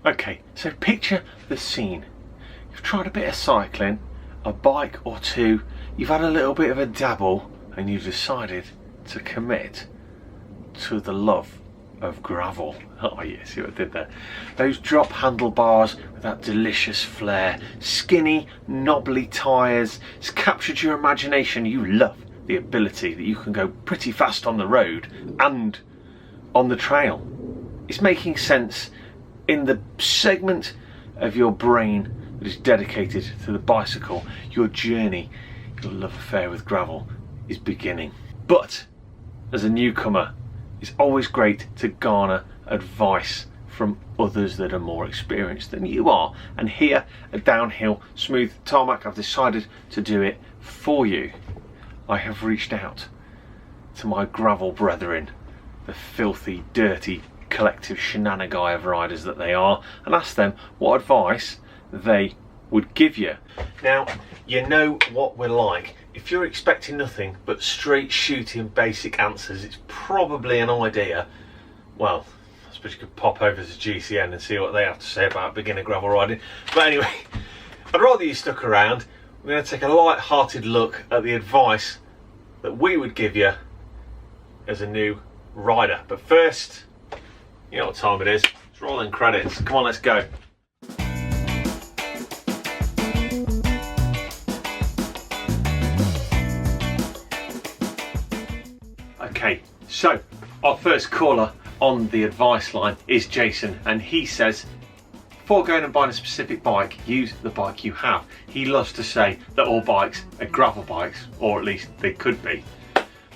Okay, so picture the scene. You've tried a bit of cycling, a bike or two, you've had a little bit of a dabble, and you've decided to commit to the love of gravel. Oh yeah, see what I did there? Those drop handlebars with that delicious flair, skinny, knobbly tyres, it's captured your imagination. You love the ability that you can go pretty fast on the road and on the trail. It's making sense in the segment of your brain that is dedicated to the bicycle. Your journey, your love affair with gravel is beginning. But as a newcomer, it's always great to garner advice from others that are more experienced than you are. And here at Downhill Smooth Tarmac, I've decided to do it for you. I have reached out to my gravel brethren, the filthy, dirty, collective shenanigan of riders that they are, and asked them what advice they would give you. Now, you know what we're like. If you're expecting nothing but straight shooting basic answers, it's probably an idea. Well, I suppose you could pop over to GCN and see what they have to say about beginner gravel riding. But anyway, I'd rather you stuck around. We're going to take a light-hearted look at the advice that we would give you as a new rider. But first, you know what time it is. It's rolling credits. Come on, let's go. Okay, so our first caller on the advice line is Jason, and he says, before going and buying a specific bike, use the bike you have. He loves to say that all bikes are gravel bikes, or at least they could be.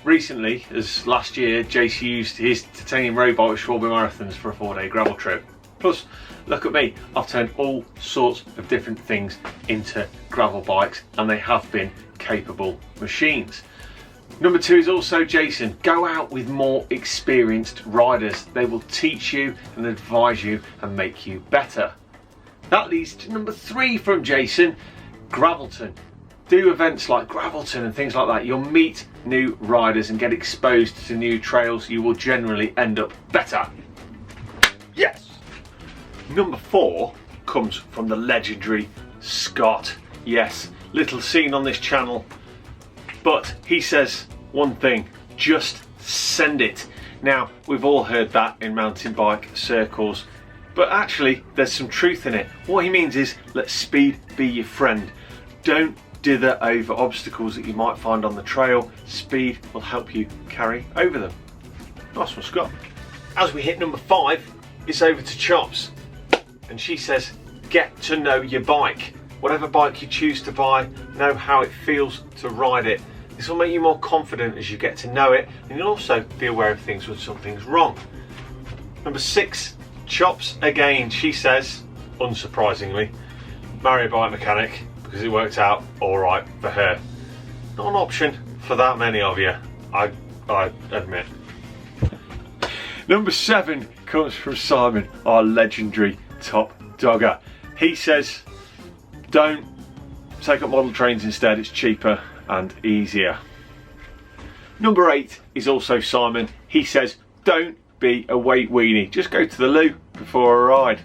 Recently, as last year, Jason used his titanium road bike with Strawberry Marathons for a 4-day gravel trip. Plus, look at me, I've turned all sorts of different things into gravel bikes, and they have been capable machines. Number 2 is also Jason. Go out with more experienced riders. They will teach you and advise you and make you better. That leads to number 3 from Jason, Gravelton. Do events like Gravelton and things like that. You'll meet new riders and get exposed to new trails. You will generally end up better. Yes! Number 4 comes from the legendary Scott. Yes, little seen on this channel, but he says one thing, just send it. Now, we've all heard that in mountain bike circles, but actually there's some truth in it. What he means is, let speed be your friend. Don't dither over obstacles that you might find on the trail. Speed will help you carry over them. Nice one, Scott. As we hit number 5, it's over to Chops, and she says, get to know your bike. Whatever bike you choose to buy, know how it feels to ride it. This will make you more confident as you get to know it, and you'll also be aware of things when something's wrong. Number 6, Chops again. She says, unsurprisingly, marry a bike mechanic, because it worked out alright for her. Not an option for that many of you, I admit. Number 7 comes from Simon, our legendary top dogger. He says, don't take up model trains instead, it's cheaper and easier. Number 8 is also Simon. He says, don't be a weight weenie, just go to the loo before a ride.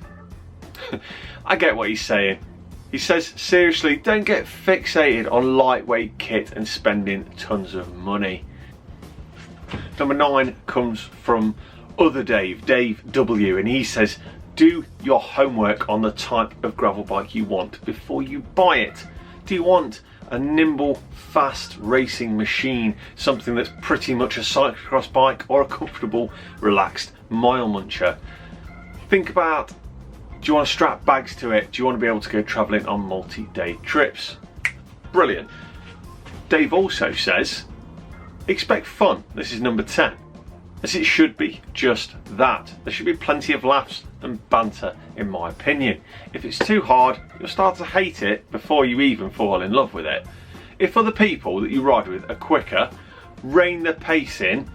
I get what he's saying. He says, seriously, don't get fixated on lightweight kit and spending tons of money. Number 9 comes from other Dave W, and he says, do your homework on the type of gravel bike you want before you buy it. Do you want a nimble, fast racing machine, something that's pretty much a cyclocross bike, or a comfortable, relaxed mile muncher? Think about, do you want to strap bags to it? Do you want to be able to go travelling on multi-day trips? Brilliant. Dave also says, expect fun. This is number 10. As it should be just that. There should be plenty of laughs and banter, in my opinion. If it's too hard, you'll start to hate it before you even fall in love with it. If other people that you ride with are quicker, rein the pace in,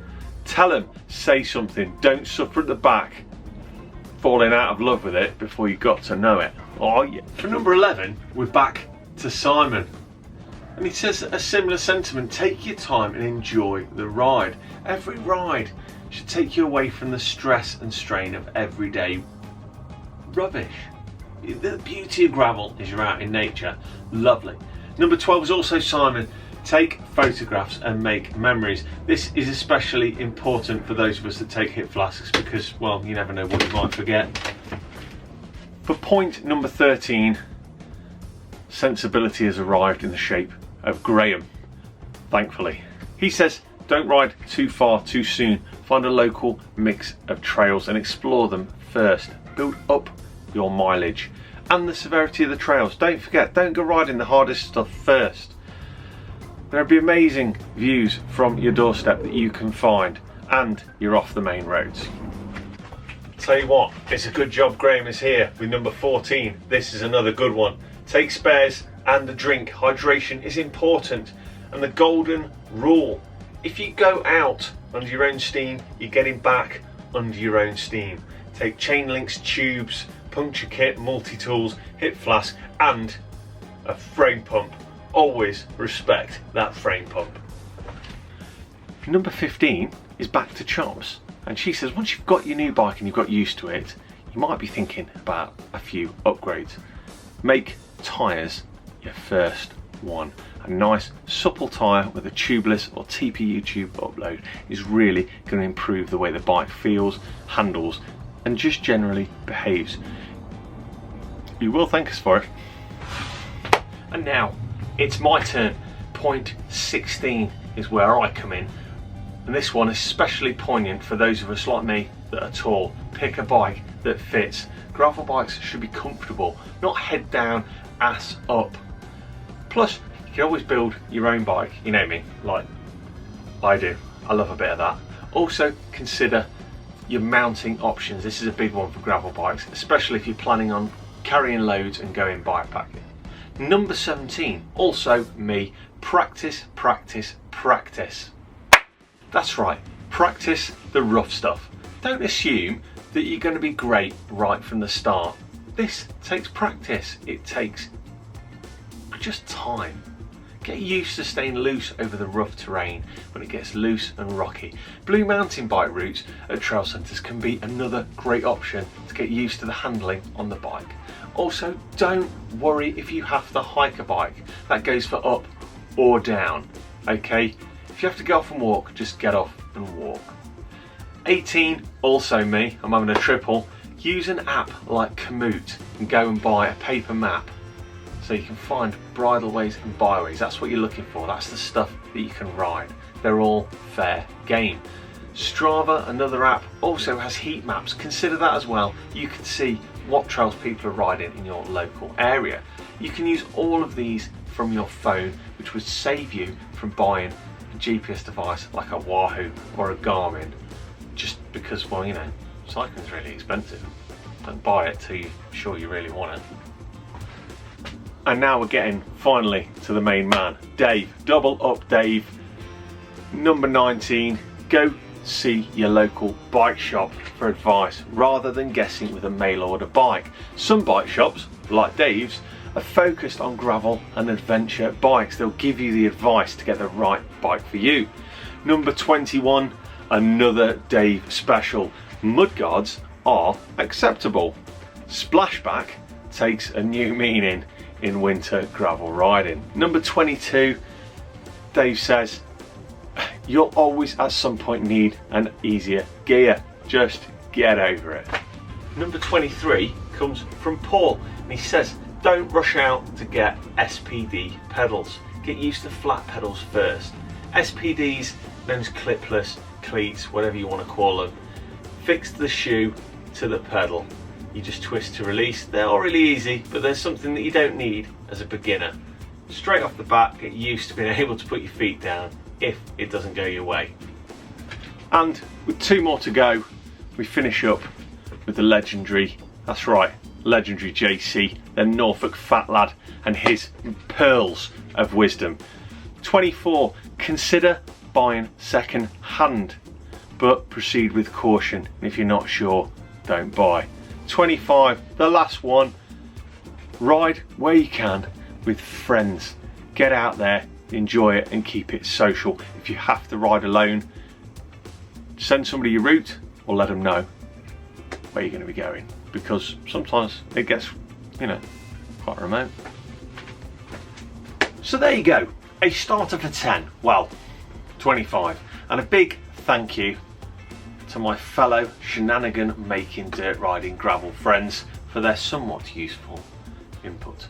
tell them, say something, don't suffer at the back, falling out of love with it before you got to know it. Oh yeah. For number 11, we're back to Simon. And he says a similar sentiment, take your time and enjoy the ride. Every ride should take you away from the stress and strain of everyday rubbish. The beauty of gravel is you're out in nature. Lovely. Number 12 is also Simon. Take photographs and make memories. This is especially important for those of us that take hip flasks because, well, you never know what you might forget. For point number 13, sensibility has arrived in the shape of Graham, thankfully. He says, don't ride too far too soon. Find a local mix of trails and explore them first. Build up your mileage and the severity of the trails. Don't forget, don't go riding the hardest stuff first. There'll be amazing views from your doorstep that you can find, and you're off the main roads. Tell you what, it's a good job Graham is here with number 14. This is another good one. Take spares and a drink. Hydration is important. And the golden rule, if you go out under your own steam, you're getting back under your own steam. Take chain links, tubes, puncture kit, multi-tools, hip flask and a frame pump. Always respect that frame pump. Number 15 is back to Chops, and she says once you've got your new bike and you've got used to it, you might be thinking about a few upgrades. Make tyres your first one. A nice supple tyre with a tubeless or TPU tube upload is really going to improve the way the bike feels, handles and just generally behaves. You will thank us for it. And now it's my turn. Point 16 is where I come in, and this one is especially poignant for those of us like me that are tall. Pick a bike that fits. Gravel bikes should be comfortable, not head down, ass up. Plus, you can always build your own bike, you know me, like I do. I love a bit of that. Also, consider your mounting options. This is a big one for gravel bikes, especially if you're planning on carrying loads and going bikepacking. Number 17, also me, practice, practice, practice. That's right, practice the rough stuff. Don't assume that you're going to be great right from the start. This takes practice, it takes just time. Get used to staying loose over the rough terrain when it gets loose and rocky. Blue mountain bike routes at trail centres can be another great option to get used to the handling on the bike. Also, don't worry if you have to hike a bike. That goes for up or down, okay? If you have to get off and walk, just get off and walk. 18, also me, I'm having a triple. Use an app like Komoot and go and buy a paper map so you can find bridleways and byways. That's what you're looking for. That's the stuff that you can ride. They're all fair game. Strava, another app, also has heat maps. Consider that as well. You can see what trails people are riding in your local area. You can use all of these from your phone, which would save you from buying a GPS device like a Wahoo or a Garmin, just because, well, you know, cycling's really expensive. Don't buy it till you're sure you really want it. And now we're getting finally to the main man, Dave. Double up Dave. Number 19, go see your local bike shop for advice rather than guessing with a mail order bike. Some bike shops, like Dave's, are focused on gravel and adventure bikes. They'll give you the advice to get the right bike for you. Number 21, another Dave special. Mudguards are acceptable. Splashback takes a new meaning in winter gravel riding. Number 22, Dave says, you'll always at some point need an easier gear. Just get over it. Number 23 comes from Paul, and he says, don't rush out to get SPD pedals. Get used to flat pedals first. SPDs, known as clipless, cleats, whatever you want to call them, fix the shoe to the pedal. You just twist to release. They're all really easy, but there's something that you don't need as a beginner. Straight off the bat, get used to being able to put your feet down if it doesn't go your way. And with 2 more to go, we finish up with the legendary, that's right, legendary JC, the Norfolk fat lad, and his pearls of wisdom. 24, consider buying second hand, but proceed with caution. If you're not sure, don't buy. 25, the last one, ride where you can with friends. Get out there, enjoy it and keep it social. If you have to ride alone, send somebody your route or let them know where you're going to be going. because sometimes it gets, you know, quite remote. So there you go, a starter for 10, well, 25, and a big thank you to my fellow shenanigan making dirt riding gravel friends for their somewhat useful input.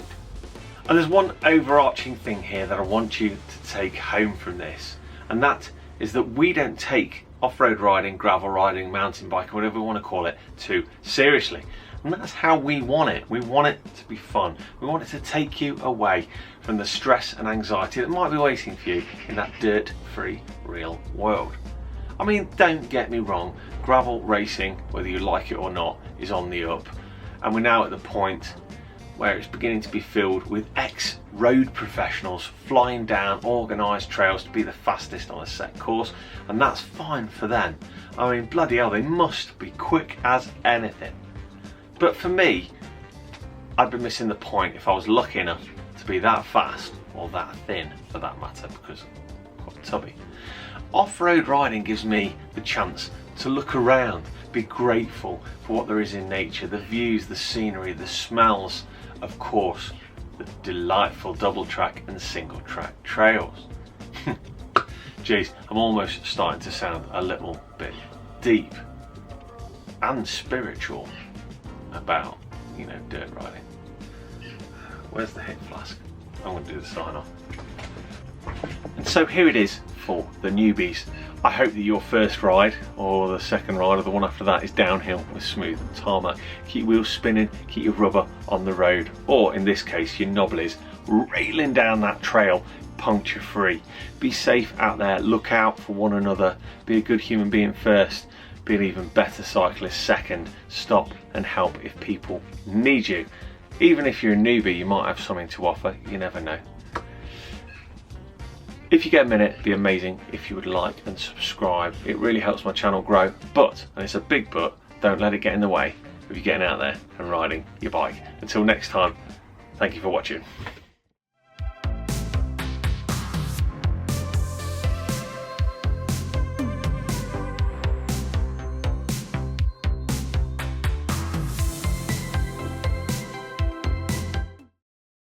And there's one overarching thing here that I want you to take home from this, and that is that we don't take off-road riding, gravel riding, mountain biking, whatever we want to call it, too seriously. And that's how we want it. We want it to be fun. We want it to take you away from the stress and anxiety that might be waiting for you in that dirt-free real world. I mean, don't get me wrong, gravel racing, whether you like it or not, is on the up. And we're now at the point where it's beginning to be filled with ex-road professionals flying down organised trails to be the fastest on a set course, and that's fine for them. I mean, bloody hell, they must be quick as anything. But for me, I'd be missing the point if I was lucky enough to be that fast, or that thin for that matter, because I'm quite tubby. Off-road riding gives me the chance to look around, be grateful for what there is in nature, the views, the scenery, the smells, of course, the delightful double track and single track trails. Jeez, I'm almost starting to sound a little bit deep and spiritual about, you know, dirt riding. Where's the hip flask? I'm going to do the sign off. And so here it is for the newbies. I hope that your first ride, or the second ride, or the one after that, is downhill with smooth tarmac. Keep your wheels spinning, keep your rubber on the road, or in this case your knobblies railing down that trail puncture free. Be safe out there, look out for one another, be a good human being first, be an even better cyclist second, stop and help if people need you. Even if you're a newbie, you might have something to offer, you never know. If you get a minute, it'd be amazing if you would like and subscribe. It really helps my channel grow, but, and it's a big but, don't let it get in the way of you getting out there and riding your bike. Until next time, thank you for watching.